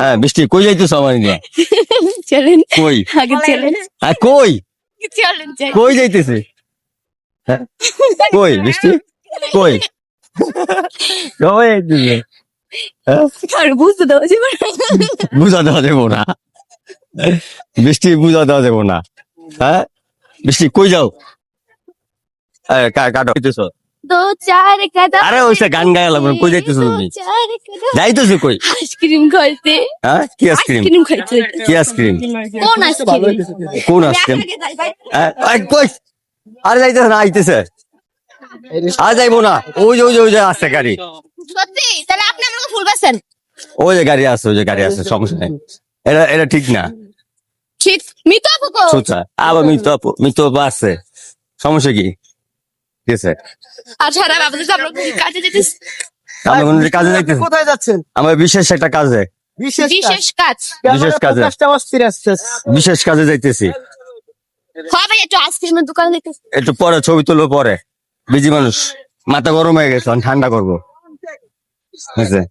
হ্যাঁ বৃষ্টি কই যাইতেছ আমার নিয়ে চ্যালেঞ্জ কই আগে চ্যালেঞ্জ কই চ্যালেঞ্জ কই যাইতেছে হ্যাঁ? কই বৃষ্টি কই কই যাইতেছে হ্যাঁ? আর বুঝতে দাও যে বুঝা দেওয়া যাবো না বৃষ্টি বুঝা দেওয়া যাবো না হ্যাঁ বৃষ্টি কই যাও কাটো যাইতেছো দো চার কদম আরে ওইসে গান গায়ে লাগবে কই যাইতেছো তুমি চার কদম যাইতেছো কই আইসক্রিম খাইতে হ্যাঁ কি আইসক্রিম আইসক্রিম খাইতে কি আইসক্রিম কোন আইসক্রিম কোন আইসক্রিম কই আরে যাইতেছে না আইতেছে আর যাইবো না ওই যে আসছে গাড়ি সত্যি তাহলে আপনি আমাকে ফুল বেছেন ওই যে গাড়ি আছে ওই যে গাড়ি আছে সমস্যা নেই এটা ঠিক না ঠিক মিতো আপু কো সোচা আবার মৃত্যু আছে সমস্যা কি ঠিক আছে আর সারা বাবু যে আমরা কাজে যেতে আমরা কোন কাজে যাইতেছি কোথায় যাচ্ছেন? আমার বিশেষ একটা কাজে বিশেষ কাজ বিশেষ কাজে। ফোকাসটা অস্থির আসছে। বিশেষ কাজে যাইতেছি হ্যাঁ ভাই একটু আইসক্রিমের দোকানে যেতে একটু পরে ছবি তুলবো পরে বিজি মানুষ মাথা গরম হয়ে গেছে এখন ঠান্ডা করবো বুঝছে